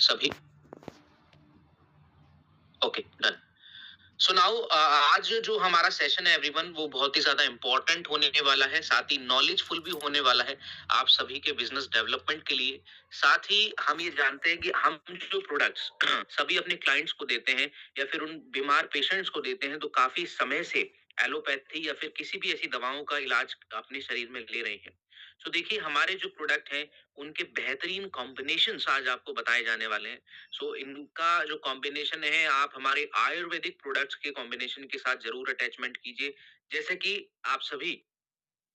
सभी okay done. So now आज जो हमारा सेशन है एवरीवन वो बहुत ही ज्यादा इंपॉर्टेंट होने वाला है, साथ ही नॉलेजफुल भी होने वाला है आप सभी के बिजनेस डेवलपमेंट के लिए। साथ ही हम ये जानते हैं कि हम जो प्रोडक्ट्स सभी अपने क्लाइंट्स को देते हैं या फिर उन बीमार पेशेंट्स को देते हैं तो काफी समय से एलोपैथी या फिर किसी भी ऐसी दवाओं का इलाज अपने शरीर में ले रहे हैं। तो देखिए हमारे जो प्रोडक्ट हैं उनके बेहतरीन कॉम्बिनेशंस आज आपको बताए जाने वाले हैं। सो इनका जो कॉम्बिनेशन है आप हमारे आयुर्वेदिक प्रोडक्ट्स के कॉम्बिनेशन के साथ जरूर अटैचमेंट कीजिए। जैसे कि आप सभी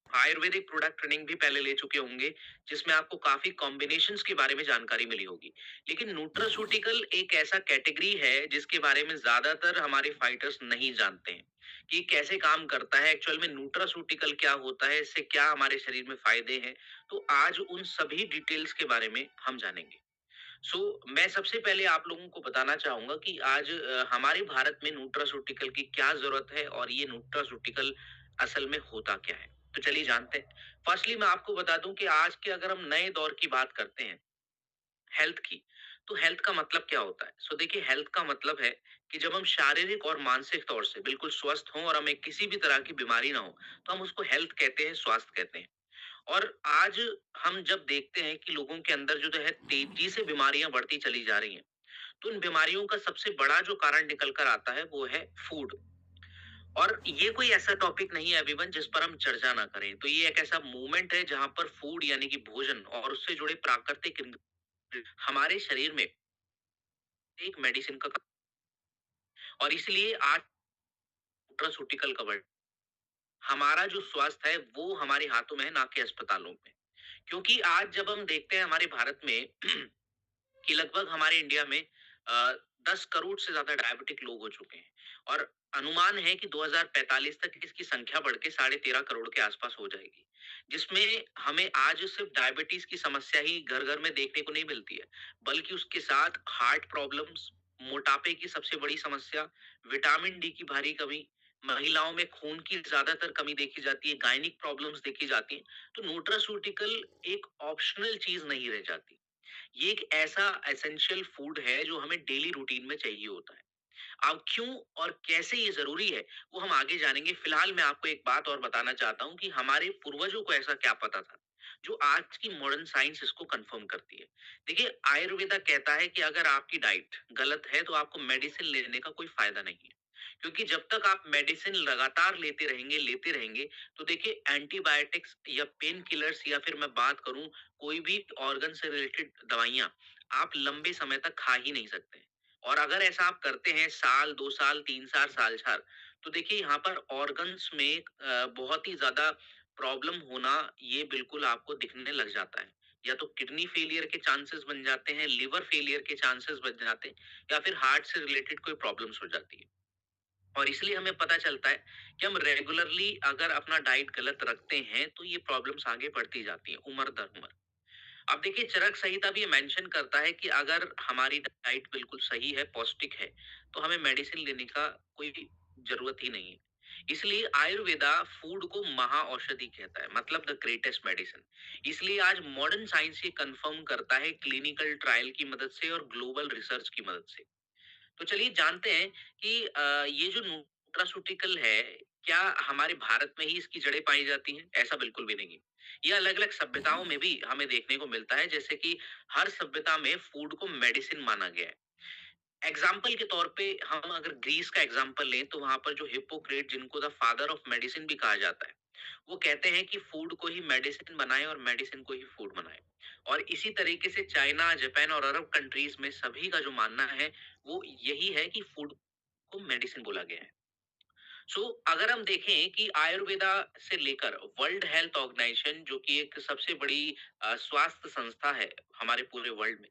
आयुर्वेदिक प्रोडक्ट ट्रेनिंग भी पहले ले चुके होंगे जिसमें आपको काफी कॉम्बिनेशंस के बारे में जानकारी मिली होगी। लेकिन न्यूट्रास्यूटिकल एक ऐसा कैटेगरी है जिसके बारे में ज्यादातर हमारे फाइटर्स नहीं जानते हैं कि कैसे काम करता है एक्चुअल में। न्यूट्रास्यूटिकल क्या होता है, इससे क्या हमारे शरीर में फायदे हैं, तो आज उन सभी डिटेल्स के बारे में हम जानेंगे। मैं सबसे पहले आप लोगों को बताना चाहूंगा कि आज हमारे भारत में न्यूट्रास्यूटिकल की क्या जरूरत है और ये न्यूट्रास्यूटिकल असल में होता क्या है। तो चलिए जानते हैं। फर्स्टली मैं आपको बता दूं कि आज के अगर हम नए दौर की बात करते हैं हेल्थ की, तो हेल्थ का मतलब क्या होता है। देखिए हेल्थ का मतलब है कि जब हम शारीरिक और मानसिक तौर से बिल्कुल स्वस्थ हों और हमें किसी भी तरह की बीमारी ना हो तो हम उसको हेल्थ कहते हैं, स्वास्थ्य कहते हैं। और आज हम जब देखते हैं कि लोगों के अंदर जो है तेजी से बीमारियां बढ़ती चली जा रही हैं, तो इन बीमारियों का सबसे बड़ा जो कारण निकल कर आता है वो है फूड। और ये कोई ऐसा टॉपिक नहीं है एवरीवन जिस पर हम चर्चा ना करें। तो ये एक ऐसा मूवमेंट है जहां पर फूड यानी कि भोजन और उससे जुड़े प्राकृतिक हमारे शरीर में एक मेडिसिन का और इसलिए आज न्यूट्रास्यूटिकल का वर्ड, हमारा जो स्वास्थ्य है वो हमारे हाथों में है, ना कि अस्पतालों में। क्योंकि आज जब हम देखते हैं हमारे भारत में कि लगभग हमारे इंडिया में 10 करोड़ से ज्यादा डायबिटिक लोग हो चुके हैं और अनुमान है कि 2045 तक इसकी संख्या बढ़ के 13.5 करोड़ के आसपास हो जाएगी। जिसमें हमें आज सिर्फ डायबिटीज की समस्या ही घर घर में देखने को नहीं मिलती है, बल्कि उसके साथ हार्ट प्रॉब्लम्स, मोटापे की सबसे बड़ी समस्या, विटामिन डी की भारी कमी, महिलाओं में खून की ज्यादातर कमी देखी जाती है, गायनिक प्रॉब्लम्स देखी जाती हैं। तो न्यूट्रास्यूटिकल एक ऑप्शनल चीज नहीं रह जाती, ये एक ऐसा एसेंशियल फूड है जो हमें डेली रूटीन में चाहिए होता है। अब क्यों और कैसे ये जरूरी है वो हम आगे जानेंगे। फिलहाल मैं आपको एक बात और बताना चाहता हूँ कि हमारे पूर्वजों को ऐसा क्या पता था जो आज की मॉडर्न साइंस इसको कंफर्म करती है। देखिए आयुर्वेदा कहता है कि अगर आपकी डाइट गलत है तो आपको मेडिसिन लेने का कोई फायदा नहीं है। क्योंकि जब तक आप मेडिसिन लगातार लेते रहेंगे तो देखिए एंटीबायोटिक्स या पेन किलर्स या फिर मैं बात करूं कोई भी ऑर्गन से रिलेटेड दवाइयां आप लंबे समय तक खा ही नहीं सकते। और अगर ऐसा आप करते हैं साल 2 साल 3 साल साल साल, तो देखिए यहाँ पर ऑर्गन्स में बहुत ही ज्यादा प्रॉब्लम होना ये बिल्कुल आपको दिखने लग जाता है। या तो किडनी फेलियर के चांसेस बन जाते हैं, लिवर फेलियर के चांसेस बन जाते हैं, या फिर हार्ट से रिलेटेड कोई प्रॉब्लम्स हो जाती है। और इसलिए हमें पता चलता है कि हम रेगुलरली अगर अपना डाइट गलत रखते हैं तो ये प्रॉब्लम्स आगे बढ़ती जाती हैं उम्र दर उम्र। अब देखिए चरक संहिता भी ये मेंशन करता है कि अगर हमारी डाइट बिल्कुल सही है, पौष्टिक है, तो हमें मेडिसिन लेने का कोई जरूरत ही नहीं है। इसलिए आयुर्वेदा फूड को महा औषधि कहता है, मतलब द ग्रेटेस्ट मेडिसिन। इसलिए आज मॉडर्न साइंस ये कंफर्म करता है क्लिनिकल ट्रायल की मदद से और ग्लोबल रिसर्च की मदद से। तो चलिए जानते हैं कि ये जो न्यूट्रास्यूटिकल है, क्या हमारे भारत में ही इसकी जड़ें पाई जाती हैं? ऐसा बिल्कुल भी नहीं है। ये अलग-अलग सभ्यताओं में भी हमें देखने को मिलता है, जैसे कि हर सभ्यता में फूड को मेडिसिन माना गया है। एग्जाम्पल के तौर पे हम अगर ग्रीस का एग्जाम्पल लें तो वहां पर जो हिप्पोक्रेट, जिनको द फादर ऑफ मेडिसिन भी कहा जाता है, वो कहते हैं कि फूड को ही मेडिसिन बनाए और मेडिसिन को ही फूड बनाए। और इसी तरीके से चाइना, जापान और अरब कंट्रीज में सभी का जो मानना है वो यही है कि फूड को मेडिसिन बोला गया है। अगर हम देखें कि आयुर्वेदा से लेकर वर्ल्ड हेल्थ ऑर्गेनाइजेशन, जो कि एक सबसे बड़ी स्वास्थ्य संस्था है हमारे पूरे वर्ल्ड में,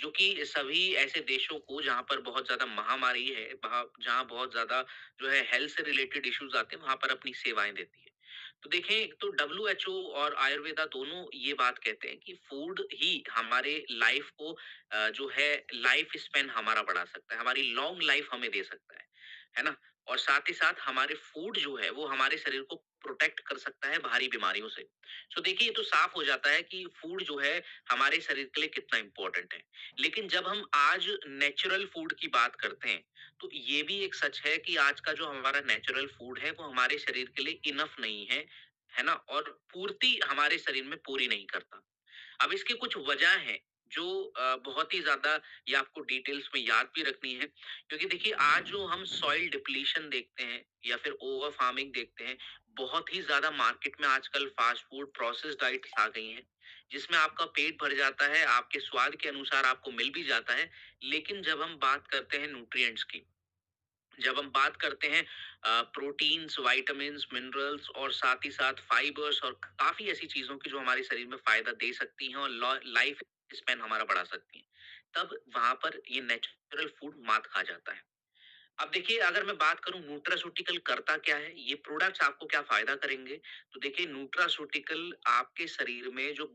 जो कि सभी ऐसे देशों को जहाँ पर बहुत ज्यादा महामारी है, जहाँ बहुत ज्यादा जो है हेल्थ से रिलेटेड इश्यूज आते हैं, वहां पर अपनी सेवाएं देती है। तो देखें तो डब्ल्यूएचओ और आयुर्वेदा दोनों ये बात कहते हैं कि फूड ही हमारे लाइफ को जो है लाइफ स्पेन हमारा बढ़ा सकता है, हमारी लॉन्ग लाइफ हमें दे सकता है ना। और साथ ही साथ हमारे फूड जो है वो हमारे शरीर को प्रोटेक्ट कर सकता है भारी बीमारियों से। सो देखिए ये तो साफ हो जाता है कि फूड जो है हमारे शरीर के लिए कितना इम्पोर्टेंट है। लेकिन जब हम आज नेचुरल फूड की बात करते हैं, तो ये भी एक सच है कि आज का जो हमारा नेचुरल फूड है वो हमारे शरीर के लिए इनफ नहीं है ना? और पूर्ति हमारे शरीर में पूरी नहीं करता। अब इसकी कुछ वजह है जो बहुत ही ज़्यादा ये आपको डिटेल्स में याद भी रखनी है, क्योंकि देखिए आज जो हम सॉइल डिप्लीशन देखते हैं या फिर ओवर फार्मिंग देखते हैं, बहुत ही ज़्यादा मार्केट में आजकल फास्ट फूड प्रोसेस्ड डाइट्स आ गई हैं, जिसमें आपका पेट भर जाता है, आपके स्वाद के अनुसार आपको मिल भी जाता है। लेकिन जब हम बात करते हैं न्यूट्रिएंट्स की, जब हम बात करते हैं प्रोटीन्स, विटामिन्स, मिनरल्स और साथ ही साथ फाइबर्स और काफ़ी ऐसी चीज़ों की जो हमारे शरीर में फ़ायदा दे सकती हैं और लाइफ स्पैन हमारा बढ़ा सकती हैं, तब वहाँ पर ये नेचुरल फूड मात खा जाता है। अब देखिए अगर मैं बात करूँ न्यूट्रास्यूटिकल करता क्या है, ये प्रोडक्ट्स आपको क्या फ़ायदा करेंगे? तो देखिए न्यूट्रास्यूटिकल आपके शरीर में जो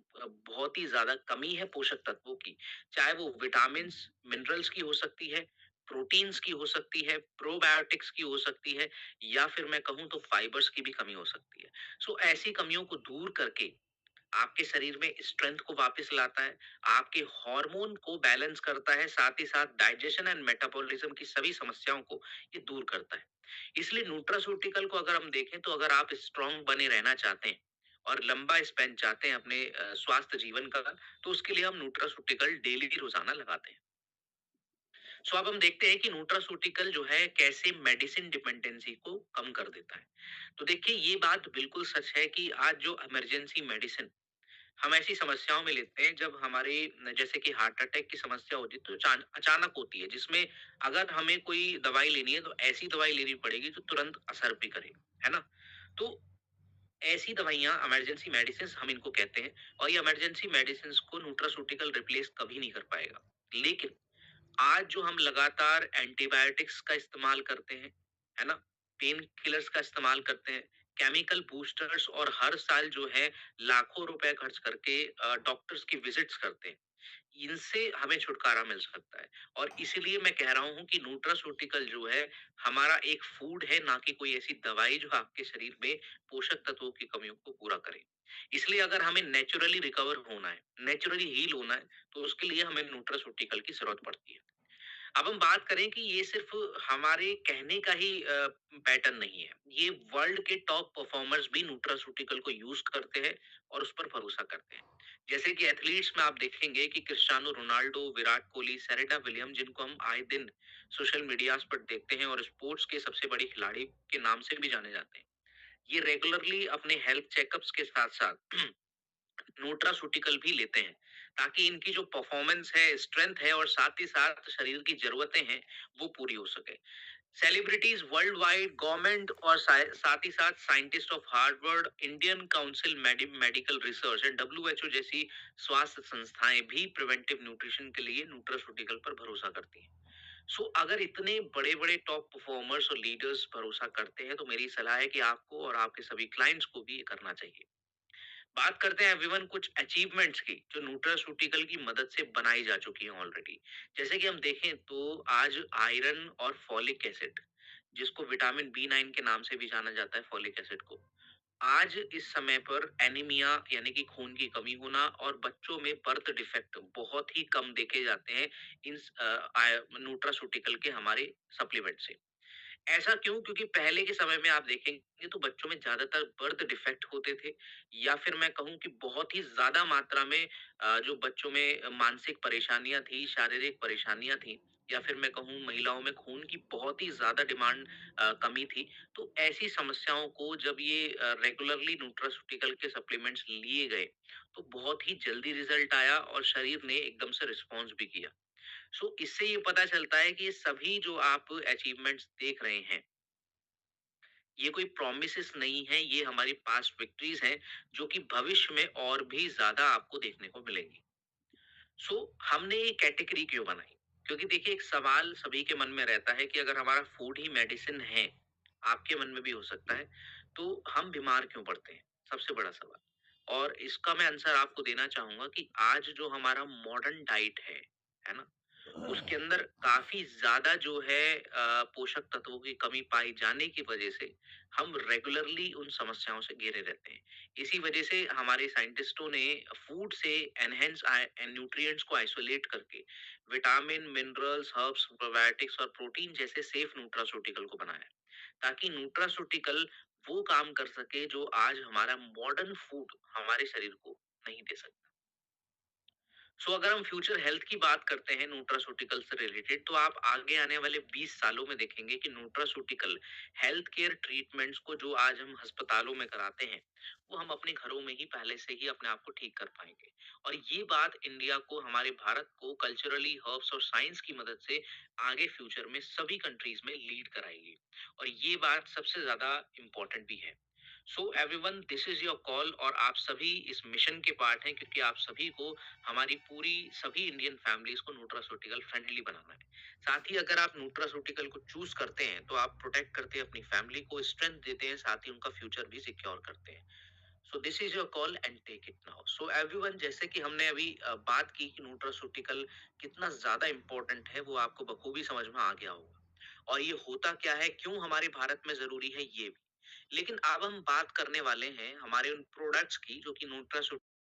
बहुत ही ज़्यादा कमी है पोषक तत्वों की, चाहे वो विटामिन्स, मिनरल्स की हो सकती है, प्रोटीन्स की हो सकती है, प्रोबायोटिक्स की हो सकती है या फिर मैं कहूँ तो फाइबर्स की भी कमी हो सकती है। सो ऐसी कमियों को दूर करके आपके शरीर में स्ट्रेंथ को वापस लाता है, आपके हार्मोन को बैलेंस करता है, साथ ही साथ डाइजेशन एंड मेटाबॉलिज्म की सभी समस्याओं को ये दूर करता है। इसलिए न्यूट्रास्यूटिकल को अगर हम देखें तो अगर आप स्ट्रांग बने रहना चाहते हैं और लंबा स्पैन चाहते हैं अपने स्वास्थ्य जीवन का, तो उसके लिए हम न्यूट्रास्यूटिकल डेली रोजाना लगाते हैं। सो अब हम देखते हैं कि न्यूट्रास्यूटिकल जो है कैसे मेडिसिन डिपेंडेंसी को कम कर देता है। तो देखिए ये बात बिल्कुल सच है कि आज जो इमरजेंसी मेडिसिन हम ऐसी समस्याओं में लेते हैं जब हमारे जैसे कि हार्ट अटैक की समस्या होती है तो अचानक होती है, जिसमें अगर हमें कोई दवाई लेनी है तो ऐसी दवाई लेनी पड़ेगी जो तुरंत असर भी करे, है ना? तो ऐसी दवाइयाँ इमरजेंसी मेडिसिन हम इनको कहते हैं और ये इमरजेंसी मेडिसिन को न्यूट्रास्यूटिकल रिप्लेस कभी नहीं कर पाएगा। लेकिन आज जो हम लगातार एंटीबायोटिक्स का इस्तेमाल करते हैं, है ना? पेन किलर्स का इस्तेमाल करते हैं, केमिकल बूस्टर्स और हर साल जो है लाखों रुपए खर्च करके डॉक्टर्स की विजिट्स करते हैं। इनसे हमें छुटकारा मिल सकता है और इसीलिए मैं कह रहा हूँ कि न्यूट्रास्यूटिकल जो है हमारा एक फूड है, ना कि कोई ऐसी दवाई जो आपके शरीर में पोषक तत्वों की कमियों को पूरा करे। इसलिए अगर हमें नेचुरली रिकवर होना है, नेचुरली हील होना है, तो उसके लिए हमें न्यूट्रास्यूटिकल की ज़रूरत पड़ती है। अब हम बात करें कि ये सिर्फ हमारे कहने का ही पैटर्न नहीं है। ये वर्ल्ड के टॉप परफॉर्मर्स भी न्यूट्रास्यूटिकल को यूज़ करते हैं और उस पर भरोसा करते हैं। जैसे कि एथलीट्स में आप देखेंगे कि Cristiano Ronaldo, Virat Kohli, Serena Williams, जिनको हम आए दिन सोशल मीडियाज़ पर देखते हैं और स्पोर्ट्स के सबसे बड़े खिलाड़ी के नाम से भी जाने जाते हैं। ये रेगुलरली अपने हेल्थ चेकअप्स के साथ-साथ न्यूट्रास्यूटिकल भी लेते हैं, ताकि इनकी जो परफॉर्मेंस है, स्ट्रेंथ है और साथ ही साथ शरीर की ज़रूरतें हैं, वो पूरी हो सके। सेलिब्रिटीज वर्ल्ड वाइड, गवर्नमेंट और साथ ही साथ scientist of Harvard, Indian council medical research and WHO जैसी स्वास्थ्य संस्थाएं भी प्रिवेंटिव न्यूट्रिशन के लिए न्यूट्रास्यूटिकल पर भरोसा करती हैं। सो अगर इतने बड़े बड़े टॉप परफॉर्मर्स और लीडर्स भरोसा करते हैं तो मेरी सलाह है कि आपको और आपके सभी क्लाइंट्स को भी ये करना चाहिए। बात करते हैं एवरीवन कुछ अचीवमेंट्स की जो न्यूट्रास्यूटिकल की मदद से बनाई जा चुकी हैं ऑलरेडी। जैसे कि हम देखें तो आज आयरन और फॉलिक एसिड, जिसको विटामिन बी 9 के नाम से भी जाना जाता है, फॉलिक एसिड को, आज इस समय पर एनीमिया यानी कि खून की कमी होना और बच्चों में बर्थ डिफेक्ट बहुत ही कम देखे जाते हैं इन न्यूट्रास्यूटिकल के हमारे सप्लीमेंट से। ऐसा क्यों? क्योंकि पहले के समय में आप देखेंगे तो बच्चों में ज़्यादातर बर्थ डिफेक्ट होते थे या फिर मैं कहूँ कि बहुत ही ज़्यादा मात्रा में जो बच्चों में मानसिक परेशानियाँ थी, शारीरिक परेशानियाँ थी या फिर मैं कहूँ महिलाओं में खून की बहुत ही ज़्यादा डिमांड कमी थी। तो ऐसी समस्याओं को जब ये रेगुलरली न्यूट्रास्यूटिकल के सप्लीमेंट्स लिए गए, तो बहुत ही जल्दी रिज़ल्ट आया और शरीर ने एकदम से रिस्पॉन्स भी किया। सो इससे ये पता चलता है कि ये सभी जो आप अचीवमेंट्स देख रहे हैं, ये कोई प्रॉमिसेस नहीं है, ये हमारी पास्ट विक्ट्रीज हैं जो कि भविष्य में और भी ज्यादा आपको देखने को मिलेंगी। सो हमने ये कैटेगरी क्यों बनाई? क्योंकि देखिए एक सवाल सभी के मन में रहता है कि अगर हमारा फूड ही मेडिसिन है, आपके मन में भी हो सकता है, तो हम बीमार क्यों पड़ते हैं? सबसे बड़ा सवाल। और इसका मैं आंसर आपको देना चाहूंगा कि आज जो हमारा मॉडर्न डाइट है ना? उसके अंदर काफ़ी ज़्यादा जो है पोषक तत्वों की कमी पाई जाने की वजह से हम रेगुलरली उन समस्याओं से घिरे रहते हैं। इसी वजह से हमारे साइंटिस्टों ने फूड से एनहांस न्यूट्रिएंट्स को आइसोलेट करके विटामिन, मिनरल्स, हर्ब्स, प्रोबायोटिक्स और प्रोटीन जैसे सेफ न्यूट्रास्यूटिकल को बनाया है, ताकि न्यूट्रास्यूटिकल वो काम कर सके जो आज हमारा मॉडर्न फूड हमारे शरीर को नहीं दे सकता। अगर हम फ्यूचर हेल्थ की बात करते हैं न्यूट्रास्यूटिकल से रिलेटेड, तो आप आगे आने वाले 20 सालों में देखेंगे कि न्यूट्रास्यूटिकल हेल्थ केयर ट्रीटमेंट्स को जो आज हम अस्पतालों में कराते हैं, वो हम अपने घरों में ही पहले से ही अपने आप को ठीक कर पाएंगे। और ये बात इंडिया को, हमारे भारत को कल्चरली, हर्ब्स और साइंस की मदद से आगे फ्यूचर में सभी कंट्रीज में लीड कराएगी। और ये बात सबसे ज्यादा इम्पोर्टेंट भी है। Everyone, this is your call, और आप सभी इस मिशन के पार्ट हैं, क्योंकि आप सभी को, हमारी पूरी सभी इंडियन फैमिलीज को न्यूट्रास्यूटिकल फ्रेंडली बनाना है। साथ ही अगर आप न्यूट्रास्यूटिकल को चूज करते हैं, तो आप प्रोटेक्ट करते हैं अपनी फैमिली को, स्ट्रेंथ देते हैं, साथ ही उनका फ्यूचर भी सिक्योर करते हैं। This is your call and take it now. Everyone, जैसे कि हमने अभी बात की कि न्यूट्रास्यूटिकल कितना ज्यादा इंपॉर्टेंट है, वो आपको बखूबी समझ में आ गया होगा। और ये होता क्या है, क्यों हमारे भारत में जरूरी है, ये भी। लेकिन अब हम बात करने वाले हैं हमारे उन प्रोडक्ट्स की जो कि न्यूट्रास्यूटिकल